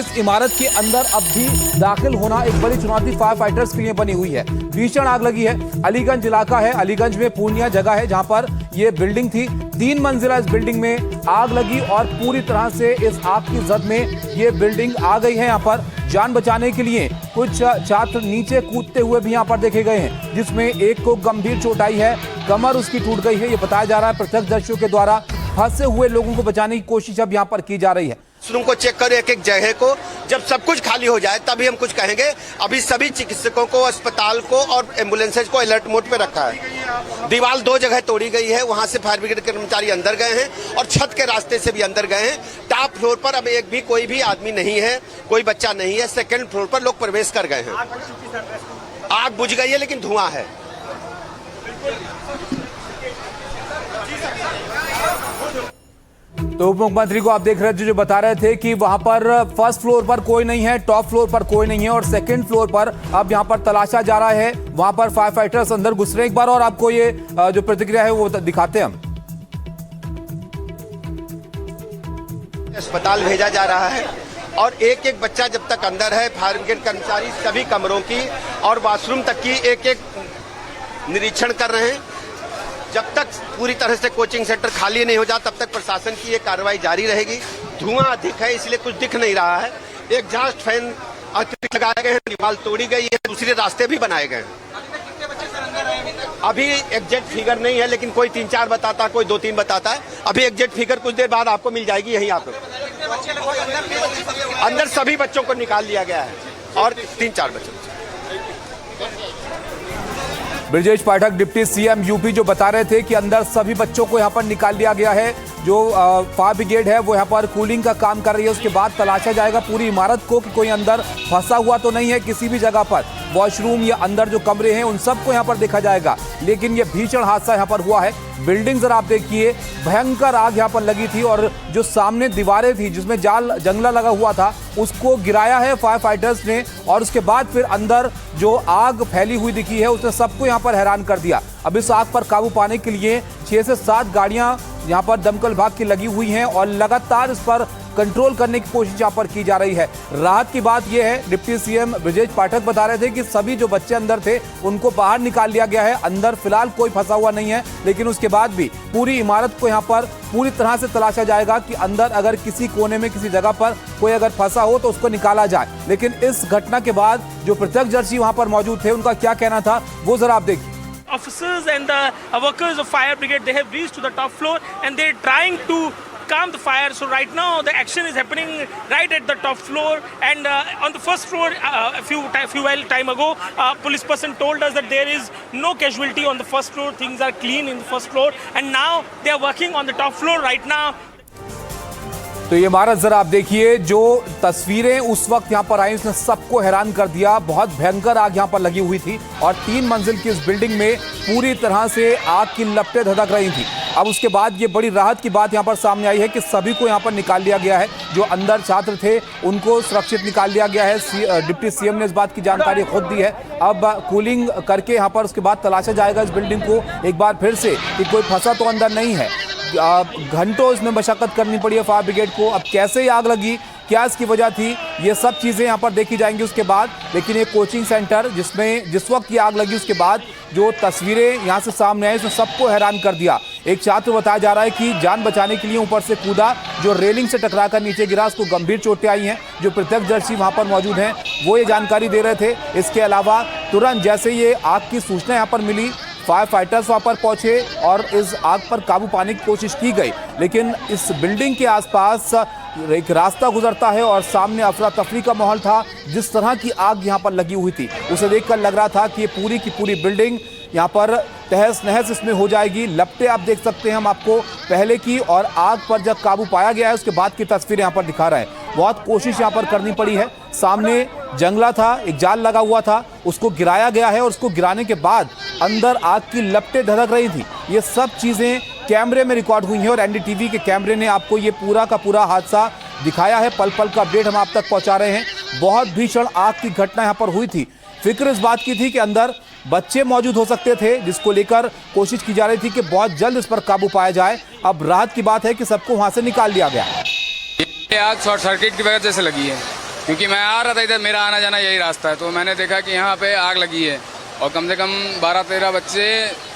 इस इमारत के अंदर अब भी दाखिल होना एक बड़ी चुनौती फायर फाइटर्स के लिए बनी हुई है। भीषण आग लगी है। अलीगंज इलाका है, अलीगंज में पूर्णिया जगह है जहां पर यह बिल्डिंग थी। 3 मंजिला इस बिल्डिंग में आग लगी और पूरी तरह से इस आग की जद में ये बिल्डिंग आ गई है। यहाँ पर जान बचाने के लिए कुछ छात्र नीचे कूदते हुए भी यहाँ पर देखे गए हैं, जिसमें एक को गंभीर चोट आई है, कमर उसकी टूट गई है। ये बताया जा रहा है प्रत्यक्षदर्शियों के द्वारा फंसे हुए लोगों को बचाने की कोशिश अब यहाँ पर की जा रही है। रूम को चेक करो एक एक जगह को, जब सब कुछ खाली हो जाए तभी हम कुछ कहेंगे। अभी सभी चिकित्सकों को, अस्पताल को और एम्बुलेंसेज को अलर्ट मोड पे रखा है। दीवार 2 जगह तोड़ी गई है, वहां से फायर ब्रिगेड के कर्मचारी अंदर गए हैं और छत के रास्ते से भी अंदर गए हैं। टॉप फ्लोर पर अब एक भी कोई भी आदमी नहीं है, कोई बच्चा नहीं है। सेकेंड फ्लोर पर लोग प्रवेश कर गए हैं। आग बुझ गई है लेकिन धुआं है। तो उप मुख्यमंत्री को आप देख रहे थे जो बता रहे थे कि वहां पर फर्स्ट फ्लोर पर कोई नहीं है, टॉप फ्लोर पर कोई नहीं है और सेकंड फ्लोर पर अब यहां पर तलाशा जा रहा है। वहां पर फायर फाइटर्स अंदर घुस रहे हैं। एक बार और आपको ये जो प्रतिक्रिया है वो दिखाते हैं हम। अस्पताल भेजा जा रहा है और एक एक बच्चा जब तक अंदर है, फायर ब्रिगेड कर्मचारी सभी कमरों की और वॉशरूम तक की एक एक निरीक्षण कर रहे हैं। जब तक पूरी तरह से कोचिंग सेंटर खाली नहीं हो जाता तब तक प्रशासन की ये कार्रवाई जारी रहेगी। धुआं अधिक है इसलिए कुछ दिख नहीं रहा है। एग्जॉस्ट फैन अतिरिक्त लगाए गए हैं, दीवार तोड़ी गई है, दूसरे रास्ते भी बनाए गए हैं। अभी एग्जैक्ट फिगर नहीं है लेकिन कोई 3-4 बताता है, कोई 2-3 बताता है। अभी एग्जैक्ट फिगर कुछ देर बाद आपको मिल जाएगी। यहीं आपको अंदर सभी बच्चों को निकाल लिया गया है और 3-4 बच्चों। Brajesh Pathak deputy CM UP जो बता रहे थे कि अंदर सभी बच्चों को यहां पर निकाल लिया गया है। जो फायर ब्रिगेड है वो यहां पर कूलिंग का काम कर रही है। उसके बाद तलाशा जाएगा पूरी इमारत को कि कोई अंदर फंसा हुआ तो नहीं है। किसी भी जगह पर वॉशरूम या अंदर जो कमरे हैं उन सबको यहां पर देखा जाएगा। लेकिन ये भीषण हादसा यहां पर हुआ है। बिल्डिंग जरा आप देखिए, भयंकर आग यहां पर लगी थी और जो सामने दीवारें थी जिसमें जंगला लगा हुआ था उसको गिराया है फायर फाइटर्स ने और उसके बाद फिर अंदर जो आग फैली हुई दिखी है उसने सबको यहां पर हैरान कर दिया। अब इस आग पर काबू पाने के लिए 6 से 7 गाड़ियां यहां पर दमकल विभाग की लगी हुई हैं और लगातार इस पर कंट्रोल करने की कोशिश यहां पर की जा रही है। राहत की बात यह है, डिप्टी सीएम ब्रजेश पाठक बता रहे थे कि सभी जो बच्चे अंदर थे उनको बाहर निकाल लिया गया है। अंदर फिलहाल कोई फंसा हुआ नहीं है, लेकिन उसके बाद भी पूरी इमारत को यहां पर पूरी तरह से तलाशा जाएगा कि अंदर अगर किसी कोने में किसी जगह पर कोई अगर फंसा हो तो उसको निकाला जाए। लेकिन इस घटना के बाद जो प्रत्यक्षदर्शी वहां पर मौजूद थे उनका क्या कहना था वो जरा आप देखिए। Officers and the workers of fire brigade, they have reached to the top floor and they're trying to calm the fire. So right now the action is happening right at the top floor and on the first floor a few time ago police person told us that there is no casualty on the first floor. Things are clean in the first floor and now they are working on the top floor right now. तो ये इमारत जरा आप देखिए, जो तस्वीरें उस वक्त यहाँ पर आई उसने सबको हैरान कर दिया। बहुत भयंकर आग यहाँ पर लगी हुई थी और 3 मंजिल की इस बिल्डिंग में पूरी तरह से आग की लपटें धधक रही थी। अब उसके बाद ये बड़ी राहत की बात यहाँ पर सामने आई है कि सभी को यहाँ पर निकाल लिया गया है। जो अंदर छात्र थे उनको सुरक्षित निकाल लिया गया है। डिप्टी सीएम ने इस बात की जानकारी खुद दी है। अब कूलिंग करके यहाँ पर उसके बाद तलाशा जाएगा इस बिल्डिंग को एक बार फिर से कि कोई फंसा तो अंदर नहीं है। घंटों इसमें मशक्कत करनी पड़ी है फायर ब्रिगेड को। अब कैसे आग लगी, क्या इसकी वजह थी, ये सब चीज़ें यहाँ पर देखी जाएंगी उसके बाद। लेकिन ये कोचिंग सेंटर जिसमें जिस वक्त ये आग लगी उसके बाद जो तस्वीरें यहाँ से सामने आई उसने सबको हैरान कर दिया। एक छात्र बताया जा रहा है कि जान बचाने के लिए ऊपर से कूदा, जो रेलिंग से टकराकर नीचे गिरा, उसको गंभीर चोटें आई हैं। जो प्रत्यक्षदर्शी वहाँ पर मौजूद हैं वो ये जानकारी दे रहे थे। इसके अलावा तुरंत जैसे ये आग की सूचना यहाँ पर मिली, फायर फाइटर्स वहां पर पहुंचे और इस आग पर काबू पाने की कोशिश की गई। लेकिन इस बिल्डिंग के आसपास एक रास्ता गुजरता है और सामने अफरा तफरी का माहौल था। जिस तरह की आग यहां पर लगी हुई थी उसे देखकर लग रहा था कि ये पूरी की पूरी बिल्डिंग यहां पर तहस नहस इसमें हो जाएगी। लपटें आप देख सकते हैं हम आपको पहले की, और आग पर जब काबू पाया गया है उसके बाद की तस्वीरें यहाँ पर दिखा रहे हैं। बहुत कोशिश यहाँ पर करनी पड़ी है। सामने जंगला था, एक जाल लगा हुआ था, उसको गिराया गया है और उसको गिराने के बाद अंदर आग की लपटें धधक रही थी। ये सब चीज़ें कैमरे में रिकॉर्ड हुई हैं और एनडीटीवी के कैमरे ने आपको ये पूरा का पूरा हादसा दिखाया है। पल पल का अपडेट हम आप तक पहुंचा रहे हैं। बहुत भीषण आग की घटना यहाँ पर हुई थी। फिक्र इस बात की थी कि अंदर बच्चे मौजूद हो सकते थे, जिसको लेकर कोशिश की जा रही थी कि बहुत जल्द इस पर काबू पाया जाए। अब राहत की बात है कि सबको वहां से निकाल लिया गया। आग शॉर्ट सर्किट की वजह से लगी है। क्योंकि मैं आ रहा था इधर, मेरा आना जाना यही रास्ता है, तो मैंने देखा कि यहाँ पे आग लगी है और कम से कम 12-13 बच्चे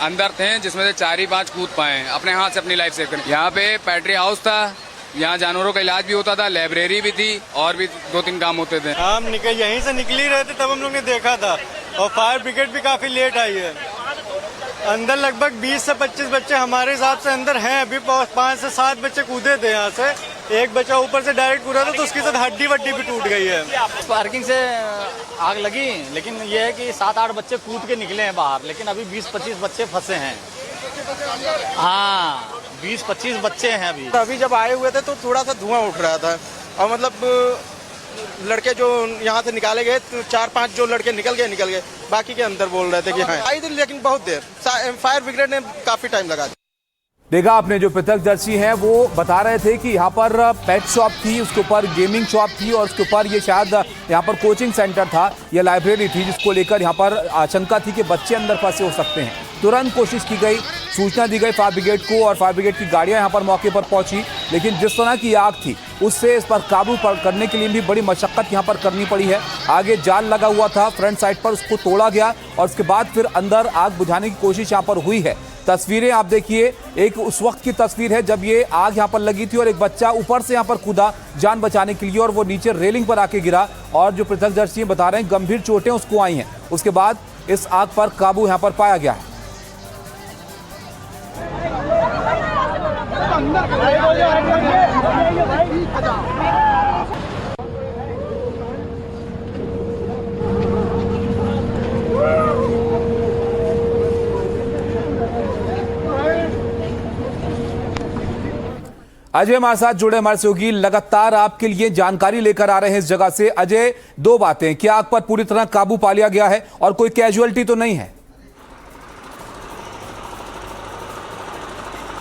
अंदर थे, जिसमें से 4 ही 5 कूद पाए हैं अपने हाथ से अपनी लाइफ सेव करने। यहाँ पे पैट्री हाउस था, यहाँ जानवरों का इलाज भी होता था, लाइब्रेरी भी थी और भी 2-3 काम होते थे। हम यहीं से निकल ही रहे थे तब हम लोग ने देखा था, और फायर ब्रिगेड भी काफी लेट आई है। अंदर लगभग 20 से 25 बच्चे हमारे हिसाब से अंदर हैं, अभी 5 से 7 बच्चे कूदे थे यहाँ से, एक बच्चा ऊपर से डायरेक्ट कूदा था तो उसकी साथ हड्डी वड्डी भी टूट गई है। पार्किंग से आग लगी, लेकिन ये है कि 7-8 बच्चे कूद के निकले हैं बाहर, लेकिन अभी 20-25 बच्चे फंसे हैं। हाँ, 20-25 बच्चे हैं अभी जब आए हुए थे तो थोड़ा सा धुआं उठ रहा था, और मतलब लड़के जो यहाँ से निकाले गए 4-5 जो लड़के निकल गए, बाकी के अंदर बोल रहे थे कि हाँ आई थी, लेकिन बहुत देर फायर ब्रिगेड ने काफी टाइम लगा दिया। देखा आपने, जो प्रत्यक्षदर्शी हैं वो बता रहे थे कि यहाँ पर पेट शॉप थी, उसके ऊपर गेमिंग शॉप थी और उसके ऊपर ये शायद यहाँ पर कोचिंग सेंटर था या लाइब्रेरी थी, जिसको लेकर यहाँ पर आशंका थी कि बच्चे अंदर फंसे हो सकते हैं। तुरंत कोशिश की गई, सूचना दी गई फायर ब्रिगेड को और फायर ब्रिगेड की गाड़ियाँ यहाँ पर मौके पर पहुंची, लेकिन जिस तरह की आग थी उससे इस पर काबू करने के लिए भी बड़ी मशक्कत यहाँ पर करनी पड़ी है। आगे जाल लगा हुआ था फ्रंट साइड पर, उसको तोड़ा गया और उसके बाद फिर अंदर आग बुझाने की कोशिश यहाँ पर हुई है। तस्वीरें आप देखिए, एक उस वक्त की तस्वीर है जब ये आग यहाँ पर लगी थी और एक बच्चा ऊपर से यहाँ पर कूदा जान बचाने के लिए और वो नीचे रेलिंग पर आके गिरा और जो प्रत्यक्षदर्शी बता रहे हैं गंभीर चोटें उसको आई हैं। उसके बाद इस आग पर काबू यहाँ पर पाया गया है। अजय हमारे साथ जुड़े, हमारे सहयोगी लगातार आपके लिए जानकारी लेकर आ रहे हैं इस जगह से। अजय, 2 बातें, क्या आग पर पूरी तरह काबू पा लिया गया है और कोई कैजुअलिटी तो नहीं है?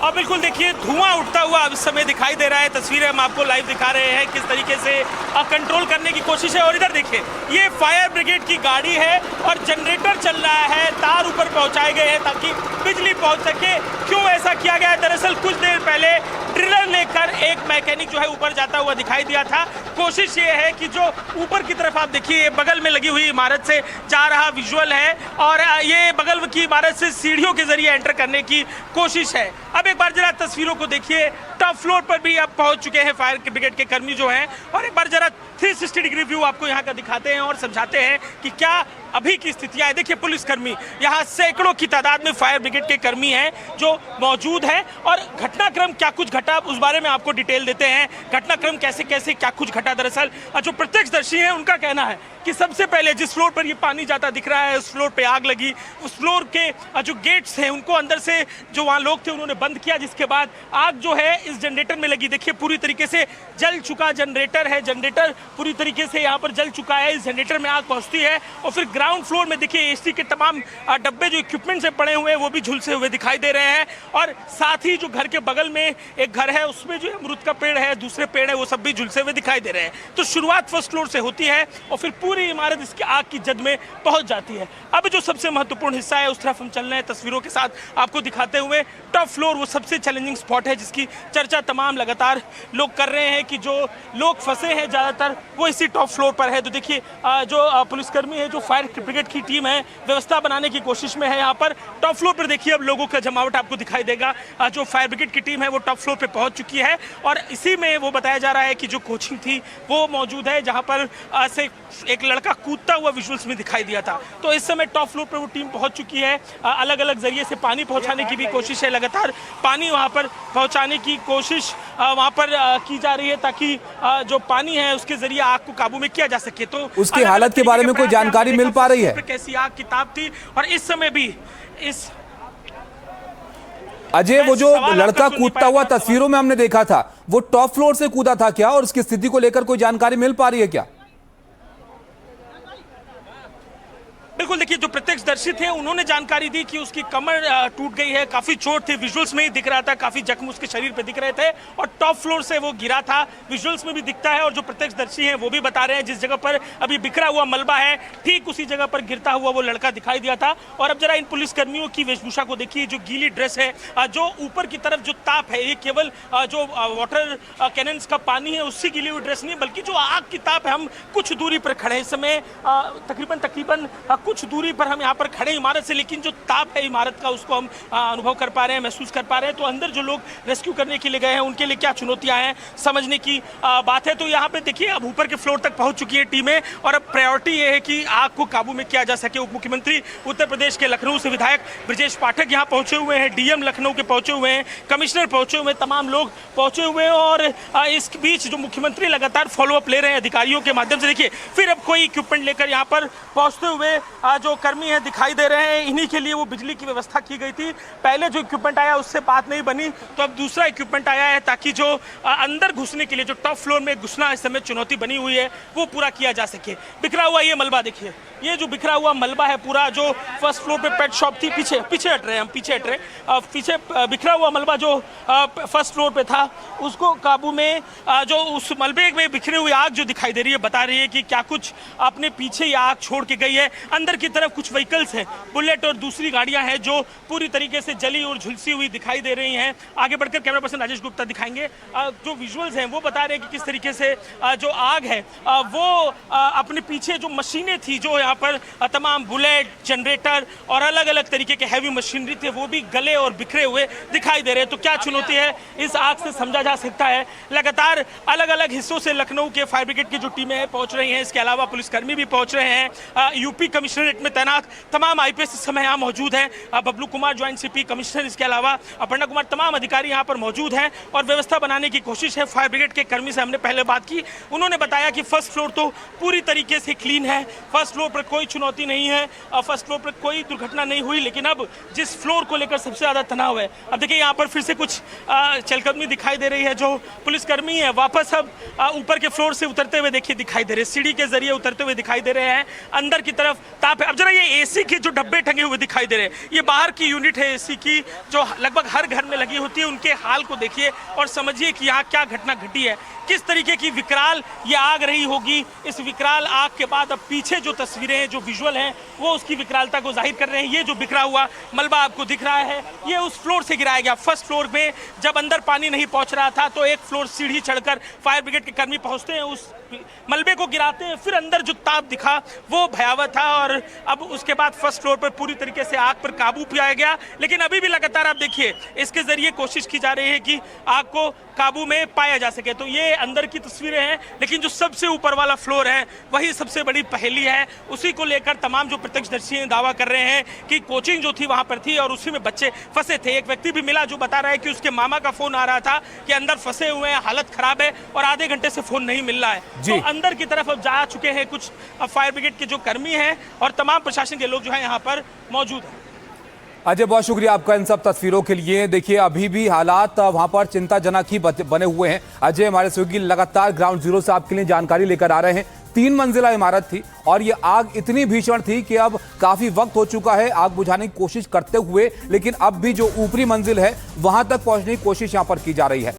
अब बिल्कुल देखिए, धुआं उठता हुआ अब इस समय दिखाई दे रहा है। तस्वीरें हम आपको लाइव दिखा रहे हैं किस तरीके से कंट्रोल करने की कोशिश है। और इधर देखिए, ये फायर ब्रिगेड की गाड़ी है और जनरेटर चल रहा है, तार ऊपर पहुंचाए गए हैं ताकि बिजली पहुंच सके। क्यों ऐसा किया गया है? दरअसल कुछ देर पहले ड्रिलर लेकर एक मैकेनिक जो है ऊपर जाता हुआ दिखाई दिया था। कोशिश ये है कि जो ऊपर की तरफ आप देखिए, बगल में लगी हुई इमारत से जा रहा विजुअल है और ये बगल की इमारत से सीढ़ियों के जरिए एंटर करने की कोशिश है। अब एक बार जरा तस्वीरों को देखिए, टॉप फ्लोर पर भी अब पहुंच चुके हैं फायर ब्रिगेड के कर्मी जो हैं, और एक बार जरा 360 डिग्री व्यू आपको यहाँ का दिखाते हैं और समझाते हैं कि क्या अभी की स्थितियां है। देखिए, पुलिसकर्मी यहाँ सैकड़ों की तादाद में फायर ब्रिगेड के कर्मी हैं जो मौजूद हैं और घटनाक्रम क्या कुछ घटा उस बारे में आपको डिटेल देते हैं। घटनाक्रम कैसे कैसे क्या कुछ घटा, दरअसल जो प्रत्यक्षदर्शी हैं उनका कहना है कि सबसे पहले जिस फ्लोर पर ये पानी जाता दिख रहा है उस फ्लोर पे आग लगी। उस फ्लोर के जो गेट्स हैं उनको अंदर से जो वहाँ लोग थे उन्होंने बंद किया, जिसके बाद आग जो है इस जनरेटर में लगी। देखिए, पूरी तरीके से जल चुका जनरेटर है, जनरेटर पूरी तरीके से यहाँ पर जल चुका है। इस जनरेटर में आग पहुँचती है और फिर ग्राउंड फ्लोर में देखिए एसी के तमाम डब्बे जो इक्विपमेंट से पड़े हुए हैं वो भी झुलसे हुए दिखाई दे रहे हैं। और साथ ही जो घर के बगल में एक घर है उसमें जो अमरूद का पेड़ है, दूसरे पेड़ है, वो सब भी झुलसे हुए दिखाई दे रहे हैं। तो शुरुआत फर्स्ट फ्लोर से होती है और फिर पूरी इमारत इसकी आग की जद में पहुंच जाती है। अब जो सबसे महत्वपूर्ण हिस्सा है उस तरफ हम चल रहे हैं तस्वीरों के साथ आपको दिखाते हुए। टॉप फ्लोर वो सबसे चैलेंजिंग स्पॉट है जिसकी चर्चा तमाम लगातार लोग कर रहे हैं कि जो लोग फंसे हैं ज़्यादातर वो इसी टॉप फ्लोर पर है। तो देखिए, जो पुलिसकर्मी है, जो फायर ब्रिगेड की टीम है, व्यवस्था बनाने की कोशिश में है यहाँ पर। टॉप फ्लोर पर देखिए अब लोगों का जमावट आपको दिखाई देगा। जो फायर ब्रिगेड की टीम है वो टॉप फ्लोर पे पहुंच चुकी है और इसी में वो बताया जा रहा है कि जो कोचिंग थी वो मौजूद है जहां पर से एक लड़का कूदता हुआ विजुअल्स में दिखाई दिया था। तो इस समय टॉप फ्लोर पर वो टीम पहुंच चुकी है। अलग अलग जरिए से पानी पहुंचाने की भी कोशिश है, लगातार पानी वहां पर पहुंचाने की कोशिश वहां पर की जा रही है ताकि जो पानी है उसके जरिए आग को काबू में किया जा सके। तो उसकी हालत के बारे में कोई जानकारी मिल पा रही है? कैसी आग की ताप थी और इस समय भी इस अजय, वो जो लड़का कूदता हुआ तस्वीरों में हमने देखा था वो टॉप फ्लोर से कूदा था क्या, और उसकी स्थिति को लेकर कोई जानकारी मिल पा रही है क्या? बिल्कुल, देखिए जो प्रत्यक्षदर्शी थे उन्होंने जानकारी दी कि उसकी कमर टूट गई है, काफी चोट थी, विजुअल्स में ही दिख रहा था, काफी जख्म उसके शरीर पे दिख रहे थे और टॉप फ्लोर से वो गिरा था, विजुअल्स में भी दिखता है। और जो प्रत्यक्षदर्शी हैं वो भी बता रहे हैं जिस जगह पर अभी बिखरा हुआ मलबा है ठीक उसी जगह पर गिरता हुआ वो लड़का दिखाई दिया था। और अब जरा इन पुलिसकर्मियों की वेशभूषा को देखिए, जो गीली ड्रेस है, जो ऊपर की तरफ जो ताप है, ये केवल जो वाटर कैनन्स का पानी है उससे गीली हुई ड्रेस नहीं, बल्कि जो आग की ताप है। हम कुछ दूरी पर खड़े हैं इस समय, तकरीबन कुछ दूरी पर हम यहाँ पर खड़े इमारत से, लेकिन जो ताप है इमारत का उसको हम अनुभव कर पा रहे हैं, महसूस कर पा रहे हैं। तो अंदर जो लोग रेस्क्यू करने के लिए गए हैं उनके लिए क्या चुनौतियां हैं समझने की बात है। तो यहाँ पे देखिए अब ऊपर के फ्लोर तक पहुंच चुकी है टीमें और अब प्रायोरिटी ये है कि आग को काबू में किया जा सके। उप मुख्यमंत्री उत्तर प्रदेश के लखनऊ से विधायक ब्रजेश पाठक यहाँ पहुंचे हुए हैं, डीएम लखनऊ के पहुंचे हुए हैं, कमिश्नर पहुंचे हुए हैं, तमाम लोग पहुंचे हुए हैं। और इस बीच जो मुख्यमंत्री लगातार फॉलोअप ले रहे हैं अधिकारियों के माध्यम से। देखिए फिर अब कोई इक्विपमेंट लेकर यहाँ पर पहुंचते हुए जो कर्मी है दिखाई दे रहे हैं। इन्हीं के लिए वो बिजली की व्यवस्था की गई थी। पहले जो इक्विपमेंट आया उससे बात नहीं बनी, तो अब दूसरा इक्विपमेंट आया है ताकि जो अंदर घुसने के लिए जो टॉप फ्लोर में घुसना इस समय चुनौती बनी हुई है वो पूरा किया जा सके। बिखरा हुआ ये मलबा देखिए, ये जो बिखरा हुआ मलबा है पूरा, जो फर्स्ट फ्लोर पे पेट शॉप थी, पीछे हट रहे हैं हम, पीछे बिखरा हुआ मलबा जो फर्स्ट फ्लोर पे था उसको काबू में, जो उस मलबे में बिखरी हुई आग जो दिखाई दे रही है, बता रही है कि क्या कुछ अपने पीछे ये आग छोड़ के गई है। अंदर की तरफ कुछ व्हीकल्स हैं, बुलेट और दूसरी गाड़ियां हैं जो पूरी तरीके से जली और झुलसी हुई दिखाई दे रही हैं। आगे बढ़कर कैमरा पर्सन राजेश गुप्ता दिखाएंगे। जो विजुअल्स हैं वो बता रहे हैं कि किस तरीके से जो आग है वो अपने पीछे जो मशीनें थी, जो यहाँ पर तमाम बुलेट, जनरेटर और अलग अलग तरीके के हैवी मशीनरी थे, वो भी गले और बिखरे हुए दिखाई दे रहे हैं। तो क्या चुनौती है इस आग से समझा जा सकता है। लगातार अलग अलग हिस्सों से लखनऊ के फायर ब्रिगेड की जो टीमें हैं पहुंच रही हैं, इसके अलावा पुलिसकर्मी भी पहुंच रहे हैं। यूपी कमिश्नरेट में तैनात तमाम आईपीएस इस समय यहाँ मौजूद हैं। Bablu Kumar joint CP commissioner, इसके अलावा अपर्णा कुमार, तमाम अधिकारी यहाँ पर मौजूद हैं और व्यवस्था बनाने की कोशिश है। फायर ब्रिगेड के कर्मी से हमने पहले बात की, उन्होंने बताया कि फर्स्ट फ्लोर तो पूरी तरीके से क्लीन है, फर्स्ट फ्लोर पर कोई चुनौती नहीं है, फर्स्ट फ्लोर पर कोई दुर्घटना नहीं हुई। लेकिन अब जिस फ्लोर को लेकर सबसे ज़्यादा तनाव है, अब देखिए यहाँ पर फिर से कुछ चलकदमी दिखाई दे रही है। जो पुलिसकर्मी है वापस अब ऊपर के फ्लोर से उतरते हुए देखिए दिखाई दे रहे हैं, सीढ़ी के जरिए उतरते हुए दिखाई दे रहे हैं। अंदर की तरफ ताप है। अब जरा ये एसी के जो डब्बे टंगे हुए दिखाई दे रहे हैं, ये बाहर की यूनिट है एसी की, जो लगभग हर घर में लगी होती है। उनके हाल को देखिए और समझिए कि यहाँ क्या घटना घटी है, किस तरीके की विकराल ये आग रही होगी। इस विकराल आग के बाद अब पीछे जो तस्वीरें हैं, जो विजुअल हैं, वो उसकी विकरालता को जाहिर कर रहे हैं। ये जो बिखरा हुआ मलबा आपको दिख रहा है, ये उस फ्लोर से गिराया गया। फर्स्ट फ्लोर में जब अंदर पानी नहीं पहुंच रहा था तो एक फ्लोर सीढ़ी चढ़कर फायर ब्रिगेड के कर्मी पहुंचते हैं, उस मलबे को गिराते हैं, फिर अंदर जो ताप दिखा वो भयावह था। और अब उसके बाद फर्स्ट फ्लोर पर पूरी तरीके से आग पर काबू पाया गया। लेकिन अभी भी लगातार आप देखिए इसके जरिए कोशिश की जा रही है कि आग को काबू में पाया जा सके। तो ये अंदर की तस्वीरें हैं, लेकिन जो सबसे ऊपर वाला फ्लोर है वही सबसे बड़ी पहेली है। उसी को लेकर तमाम जो प्रत्यक्षदर्शी हैं दावा कर रहे हैं कि कोचिंग जो थी वहां पर थी और उसी में बच्चे फंसे थे। एक व्यक्ति भी मिला जो बता रहा है कि उसके मामा का फोन आ रहा था कि अंदर फंसे हुए हैं, हालत खराब है और आधे घंटे से फोन नहीं मिल रहा है। तो अंदर की तरफ अब जा चुके हैं कुछ फायर ब्रिगेड के जो कर्मी हैं और तमाम प्रशासन के लोग जो है यहाँ पर मौजूद हैं। अजय, बहुत शुक्रिया आपका इन सब तस्वीरों के लिए। देखिए अभी भी हालात वहां पर चिंताजनक ही बने हुए हैं। अजय हमारे सहयोगी लगातार ग्राउंड जीरो से आपके लिए जानकारी लेकर आ रहे हैं। 3 मंजिला इमारत थी और ये आग इतनी भीषण थी कि अब काफी वक्त हो चुका है आग बुझाने की कोशिश करते हुए, लेकिन अब भी जो ऊपरी मंजिल है वहां तक पहुंचने की कोशिश यहां पर की जा रही है।